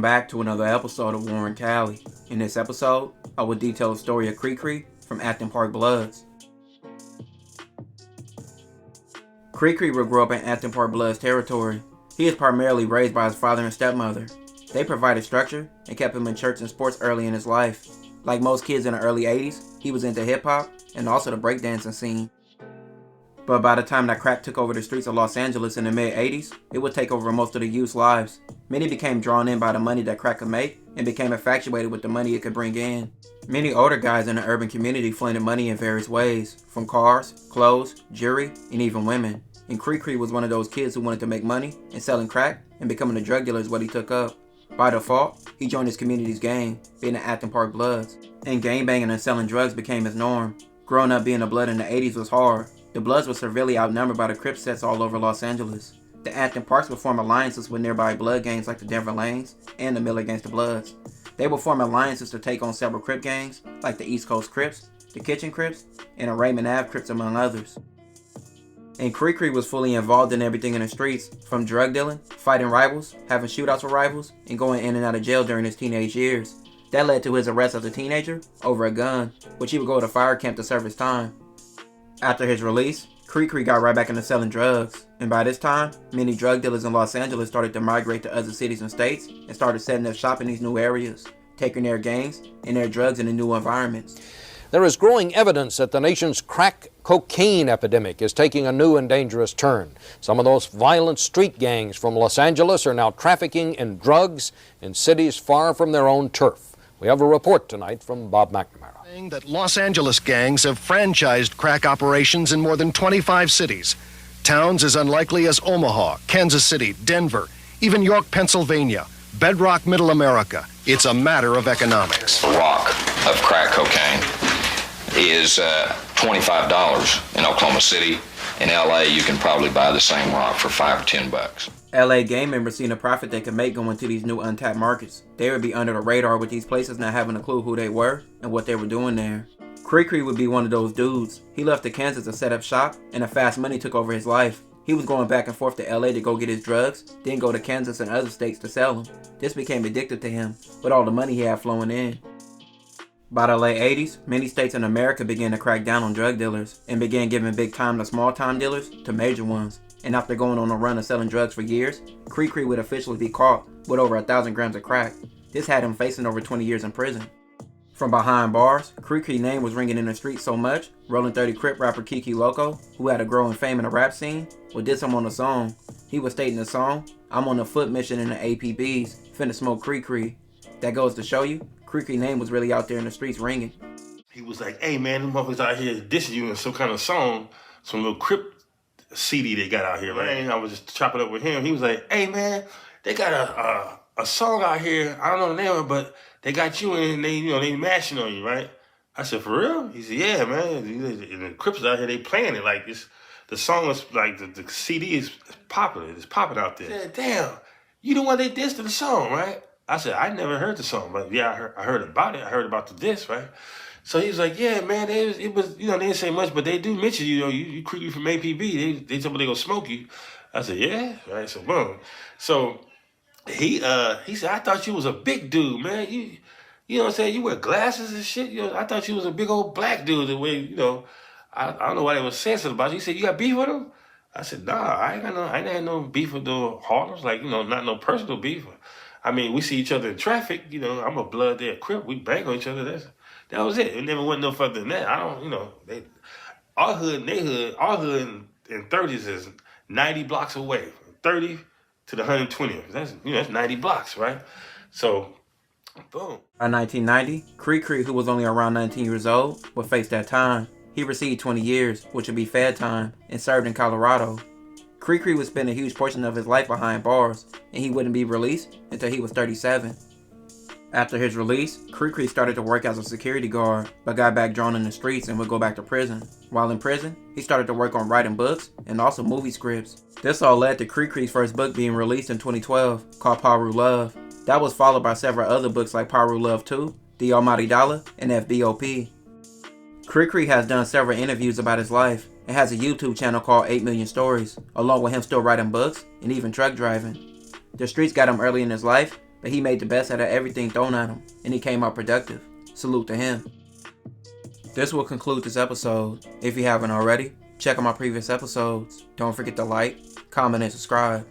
back to another episode of Warren Cali. In this episode, I will detail the story of Kre Kre from Athen Park Bloods. Kre Kre would grow up in Athen Park Bloods territory. He is primarily raised by his father and stepmother. They provided structure and kept him in church and sports early in his life. Like most kids in the early 80s, he was into hip-hop and also the breakdancing scene. But by the time that crack took over the streets of Los Angeles in the mid-80s, it would take over most of the youth's lives. Many became drawn in by the money that crack could make and became infatuated with the money it could bring in. Many older guys in the urban community flaunted money in various ways, from cars, clothes, jewelry, and even women. And Kre Kre was one of those kids who wanted to make money, and selling crack and becoming a drug dealer is what he took up. By default, he joined his community's gang, being the Athen Park Bloods, and gangbanging and selling drugs became his norm. Growing up being a Blood in the 80s was hard. The Bloods were severely outnumbered by the Crips sets all over Los Angeles. The Athen Parks would form alliances with nearby Blood gangs like the Denver Lanes and the Miller Gangsta Bloods. They would form alliances to take on several Crip gangs like the East Coast Crips, the Kitchen Crips, and the Raymond Ave Crips among others. And Kre Kre was fully involved in everything in the streets, from drug dealing, fighting rivals, having shootouts with rivals, and going in and out of jail during his teenage years. That led to his arrest as a teenager over a gun, which he would go to fire camp to serve his time. After his release, Kre Kre got right back into selling drugs, and by this time, many drug dealers in Los Angeles started to migrate to other cities and states and started setting up shop in these new areas, taking their gangs and their drugs into new environments. There is growing evidence that the nation's crack cocaine epidemic is taking a new and dangerous turn. Some of those violent street gangs from Los Angeles are now trafficking in drugs in cities far from their own turf. We have a report tonight from Bob McNamara. That Los Angeles gangs have franchised crack operations in more than 25 cities. Towns as unlikely as Omaha, Kansas City, Denver, even York, Pennsylvania, bedrock middle America. It's a matter of economics. A rock of crack cocaine is $25 in Oklahoma City. In LA, you can probably buy the same rock for $5 or $10. LA gang members seen the profit they could make going to these new untapped markets. They would be under the radar with these places not having a clue who they were and what they were doing there. Kre Kre would be one of those dudes. He left to Kansas to set up shop, and the fast money took over his life. He was going back and forth to LA to go get his drugs, then go to Kansas and other states to sell them. This became addictive to him, with all the money he had flowing in. By the late 80s, many states in America began to crack down on drug dealers and began giving big time to small time dealers to major ones. And after going on a run of selling drugs for years, Kre Kre would officially be caught with over 1,000 grams of crack. This had him facing over 20 years in prison. From behind bars, Kre Kre's name was ringing in the streets so much, Rollin' 30 Crip rapper Kiki Loco, who had a growing fame in the rap scene, would diss him on the song. He was stating the song, "I'm on a foot mission in the APBs, finna smoke Kre Kre." That goes to show you, Kre Kre's name was really out there in the streets ringing. He was like, "Hey man, them motherfuckers out here dissing you in some kind of song, some little Crip CD they got out here, right?" And I was just chopping up with him. He was like, "Hey man, they got a song out here. I don't know the name of it, but they got you in. And they mashing on you, right?" I said, "For real?" He said, "Yeah, man. And the Crips out here, they playing it like this. The song is like the CD is popular. It's popping out there." I said, "Damn, you the one they dissed to the song, right?" I said, "I never heard the song, but yeah, I heard about it. I heard about the diss, right?" So he was like, "Yeah, man, it was they didn't say much, but they do mention you Kre Kre from APB. They told me they gonna smoke you." I said, "Yeah," right. So boom. So he said, "I thought you was a big dude, man. You know what I'm saying? You wear glasses and shit. I thought you was a big old black dude. The way I don't know why they was sensitive about you." He said, "You got beef with him?" I said, "Nah, I ain't had no beef with the Harlems. Like not no personal beef. I mean, we see each other in traffic. I'm a Blood, they're a Crip. We bang on each other. That was it. It never went no further than that. I don't, our hood and they hood, our hood in 30s is 90 blocks away, from 30 to the 120th. That's 90 blocks, right? So, boom." By 1990, Kre Kre, who was only around 19 years old, would face that time. He received 20 years, which would be fed time, and served in Colorado. Kre Kre would spend a huge portion of his life behind bars, and he wouldn't be released until he was 37. After his release, Kre Kre started to work as a security guard, but got back drawn in the streets and would go back to prison. While in prison, he started to work on writing books and also movie scripts. This all led to Kre Kre's first book being released in 2012, called Paru Love. That was followed by several other books like Paru Love 2, The Almighty Dollar, and FBOP. Kre Kre has done several interviews about his life and has a YouTube channel called 8 Million Stories, along with him still writing books and even truck driving. The streets got him early in his life, but he made the best out of everything thrown at him, and he came out productive. Salute to him. This will conclude this episode. If you haven't already, check out my previous episodes. Don't forget to like, comment, and subscribe.